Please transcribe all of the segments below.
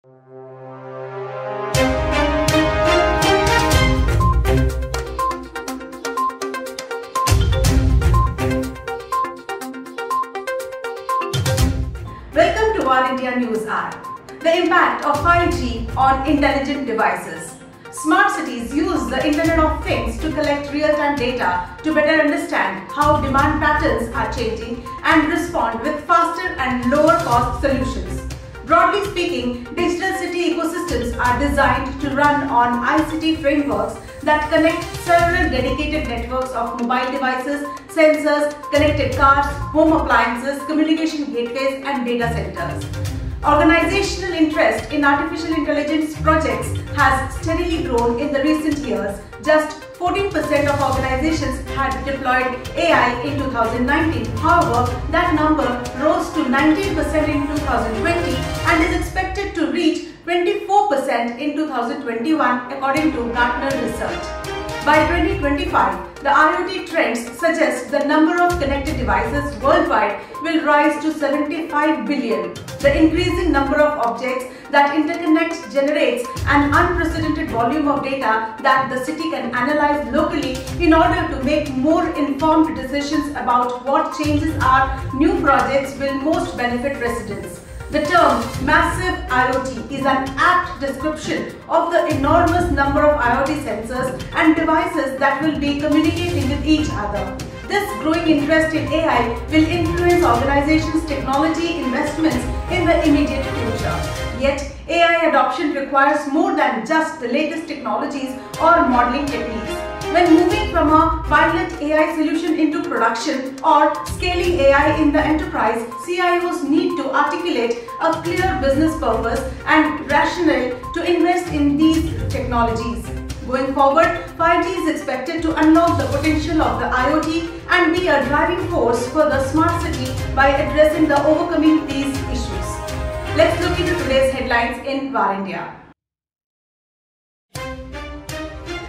Welcome to our India News Hour. The impact of 5G on intelligent devices. Smart cities use the Internet of Things to collect real-time data to better understand how demand patterns are changing and respond with faster and lower-cost solutions. Broadly speaking, digital city ecosystems are designed to run on ICT frameworks that connect several dedicated networks of mobile devices, sensors, connected cars, home appliances, communication gateways, and data centers. Organizational interest in artificial intelligence projects has steadily grown in the recent years. Just 14% of organizations had deployed AI in 2019. However, that number rose to 19% in 2020 and is expected to reach 24% in 2021 according to Gartner research. By 2025, the IoT trends suggest the number of connected devices worldwide will rise to 75 billion. The increasing number of objects that interconnect generates an unprecedented volume of data that the city can analyze locally in order to make more informed decisions about what changes or new projects will most benefit residents. The term massive IoT is an apt description of the enormous number of IoT sensors and devices that will be communicating with each other. This growing interest in AI will influence organizations' technology investments in the immediate future. Yet, AI adoption requires more than just the latest technologies or modeling techniques. When moving from a pilot AI solution into production or scaling AI in the enterprise, CIOs need to articulate a clear business purpose and rationale to invest in these technologies. Going forward, 5G is expected to unlock the potential of the IoT and be a driving force for the smart city by addressing the overcoming these issues. Let's look into today's headlines in VAR India.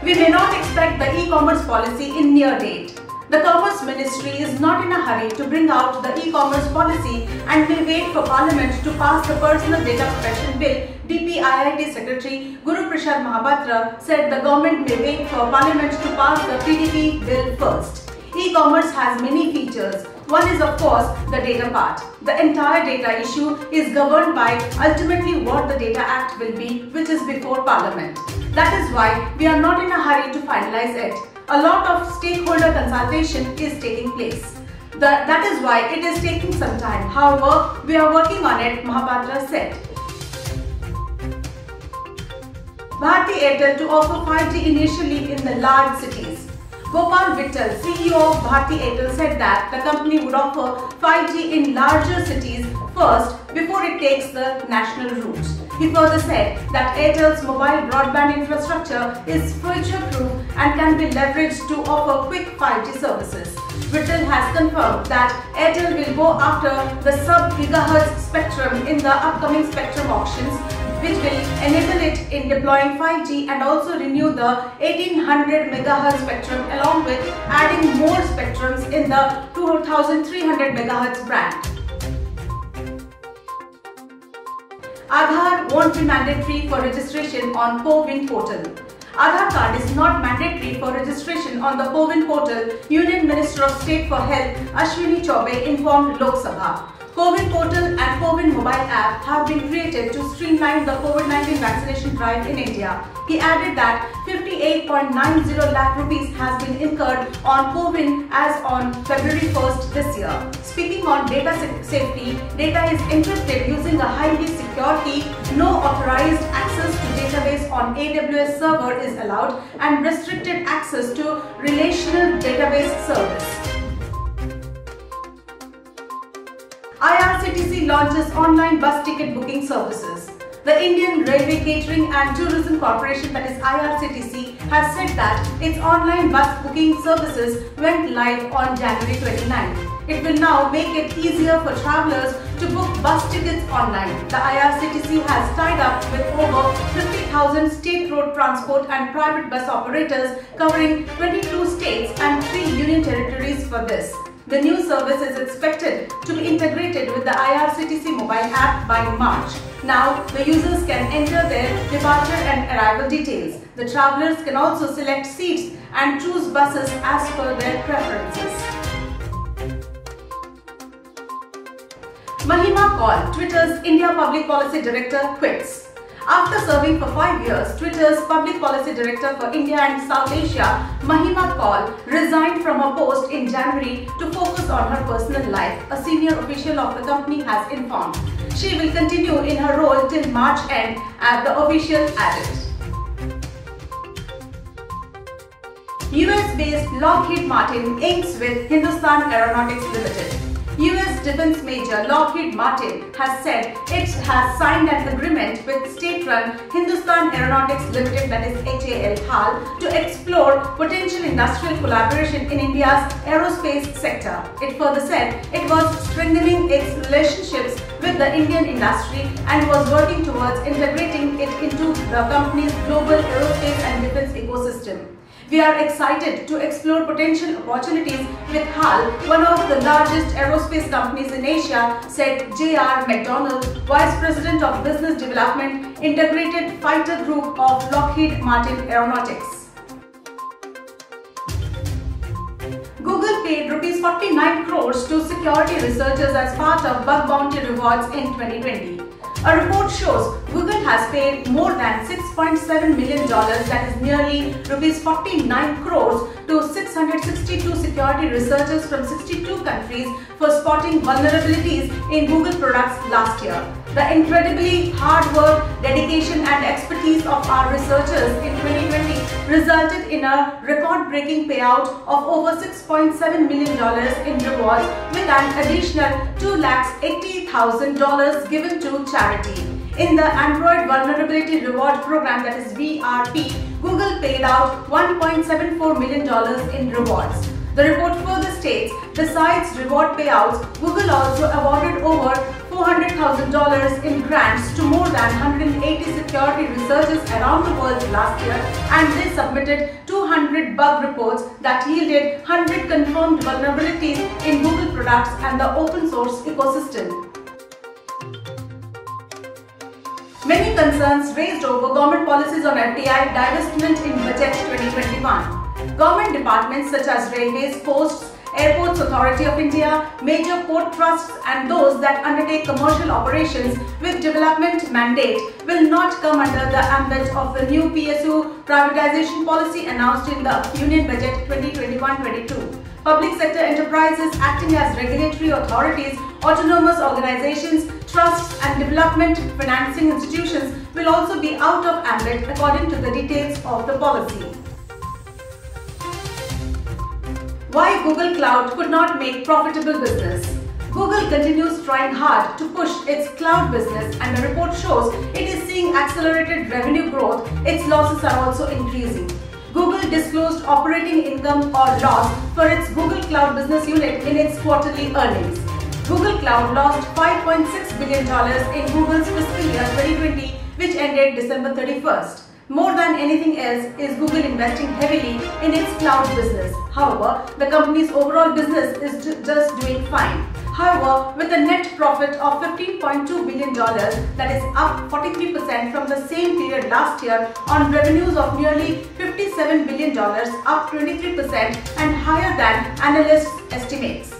We may not expect the e-commerce policy in near date. The Commerce Ministry is not in a hurry to bring out the e-commerce policy and may wait for Parliament to pass the Personal Data Protection Bill. DPIIT Secretary Guru Prasad Mahapatra said the government may wait for Parliament to pass the PDP bill first. E-commerce has many features. One is of course the data part. The entire data issue is governed by ultimately what the Data Act will be, which is before Parliament. That is why we are not in a hurry to finalize it. A lot of stakeholder consultation is taking place. That is why it is taking some time. However, we are working on it, Mahapatra said. Bharti Airtel to offer 5G initially in the large cities. Gopal Vittal, CEO of Bharti Airtel, said that the company would offer 5G in larger cities first before it takes the national route. He further said that Airtel's mobile broadband infrastructure is future-proof and can be leveraged to offer quick 5G services. Vittal has confirmed that Airtel will go after the sub-gigahertz spectrum in the upcoming spectrum auctions, which will enable it in deploying 5G and also renew the 1800 MHz spectrum along with adding more spectrums in the 2300 MHz band. Aadhaar won't be mandatory for registration on CoWIN portal. Aadhaar card is not mandatory for registration on the CoWIN portal, Union Minister of State for Health Ashwini Choube informed Lok Sabha. CoWIN portal and CoWIN mobile app have been created to streamline the COVID-19 vaccination drive in India. He added that 58.90 lakh rupees has been incurred on CoWIN as on February 1st this year. Speaking on data safety, data is encrypted using a highly secure key. No authorized access to database on AWS server is allowed and restricted access to relational database service. IRCTC launches online bus ticket booking services. The Indian Railway Catering and Tourism Corporation, that is IRCTC, has said that its online bus booking services went live on January 29. It will now make it easier for travellers to book bus tickets online. The IRCTC has tied up with over 50,000 state road transport and private bus operators covering 22 states and 3 union territories for this. The new service is expected to be integrated with the IRCTC mobile app by March. Now, the users can enter their departure and arrival details. The travelers can also select seats and choose buses as per their preferences. Mahima Kaul, Twitter's India Public Policy Director, quits. After serving for 5 years, Twitter's Public Policy Director for India and South Asia, Mahima Kaul, resigned from her post in January to focus on her personal life, a senior official of the company has informed. She will continue in her role till March end, as the official added. US-based Lockheed Martin inks with Hindustan Aeronautics Limited. US defense major Lockheed Martin has said it has signed an agreement with state-run Hindustan Aeronautics Limited, that is HAL, to explore potential industrial collaboration in India's aerospace sector. It further said it was strengthening its relationships with the Indian industry and was working towards integrating it into the company's global aerospace and defense ecosystem. We are excited to explore potential opportunities with HAL, one of the largest aerospace companies in Asia, said J.R. McDonald, Vice President of Business Development, Integrated Fighter Group of Lockheed Martin Aeronautics. Google paid Rs 49 crores to security researchers as part of bug bounty rewards in 2020. A report shows Google has paid more than $6.7 million, that is nearly Rs 49 crores, to 662 security researchers from 62 countries for spotting vulnerabilities in Google products last year. The incredibly hard work, dedication and expertise of our researchers in 2020 resulted in a record-breaking payout of over $6.7 million in rewards, with an additional $280,000 given to charity. In the Android Vulnerability Reward Program, that is VRP, Google paid out $1.74 million in rewards. The report further states, besides reward payouts, Google also awarded over $400,000 in grants to more than 180 security researchers around the world last year, and they submitted 200 bug reports that yielded 100 confirmed vulnerabilities in Google products and the open source ecosystem. Many concerns raised over government policies on FDI divestment in Budget 2021. Government departments such as Railways, Posts, Airports Authority of India, major port trusts and those that undertake commercial operations with development mandate will not come under the ambit of the new PSU privatization policy announced in the Union Budget 2021-22. Public sector enterprises acting as regulatory authorities, autonomous organizations, trusts and development financing institutions will also be out of ambit according to the details of the policy. Why Google Cloud could not make profitable business. Google continues trying hard to push its cloud business, and the report shows it is seeing accelerated revenue growth. Its losses are also increasing. Google disclosed operating income or loss for its Google Cloud business unit in its quarterly earnings. Google Cloud lost $5.6 billion in Google's fiscal year 2020, which ended December 31st. More than anything else is Google investing heavily in its cloud business. However, the company's overall business is just doing fine. However, with a net profit of $15.2 billion, that is up 43% from the same period last year on revenues of nearly $57 billion, up 23% and higher than analysts' estimates.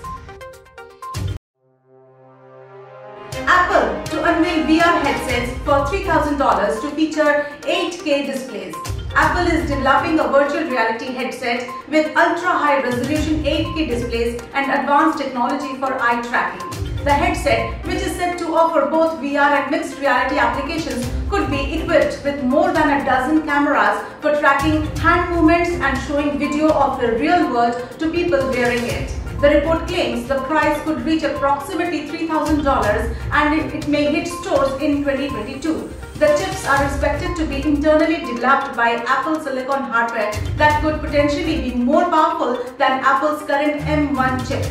Apple to unveil VR headsets for $3,000 to feature 8K displays. Apple is developing a virtual reality headset with ultra-high resolution 8K displays and advanced technology for eye tracking. The headset, which is set to offer both VR and mixed reality applications, could be equipped with more than a dozen cameras for tracking hand movements and showing video of the real world to people wearing it. The report claims the price could reach approximately $3,000 and it may hit stores in 2022. The chips are expected to be internally developed by Apple Silicon hardware that could potentially be more powerful than Apple's current M1 chip.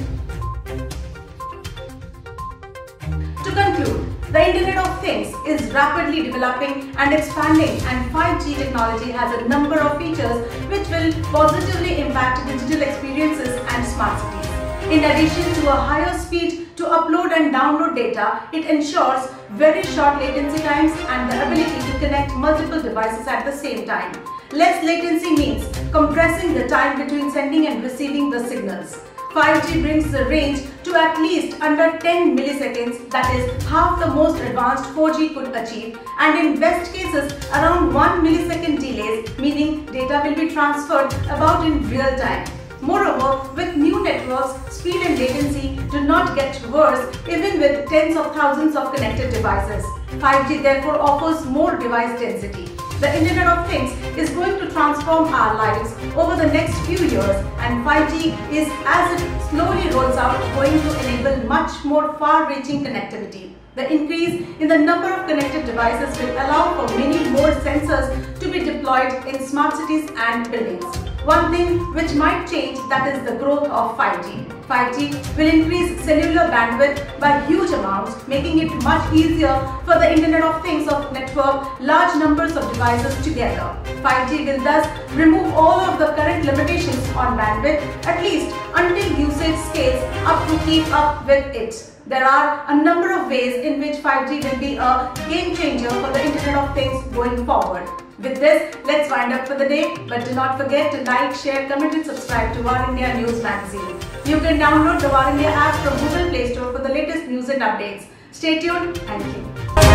To conclude, the Internet of Things is rapidly developing and expanding, and 5G technology has a number of features which will positively impact digital experiences and smart cities. In addition to a higher speed to upload and download data, it ensures very short latency times and the ability to connect multiple devices at the same time. Less latency means compressing the time between sending and receiving the signals. 5G brings the range to at least under 10 milliseconds, that is half the most advanced 4G could achieve, and in best cases around 1 millisecond delays, meaning data will be transferred about in real time. Moreover, with new networks, speed and latency do not get worse even with tens of thousands of connected devices. 5G therefore offers more device density. The Internet of Things is going to transform our lives over the next few years, and 5G is, as it slowly rolls out, going to enable much more far-reaching connectivity. The increase in the number of connected devices will allow for many more sensors to be deployed in smart cities and buildings. One thing which might change, that is the growth of 5G. 5G will increase cellular bandwidth by huge amounts, making it much easier for the Internet of Things of network large numbers of devices together. 5G will thus remove all of the current limitations on bandwidth, at least until usage scales up to keep up with it. There are a number of ways in which 5G will be a game changer for the Internet of Things going forward. With this, let's wind up for the day, but do not forget to like, share, comment and subscribe to War India News Magazine. You can download the War India app from Google Play Store for the latest news and updates. Stay tuned. Thank you.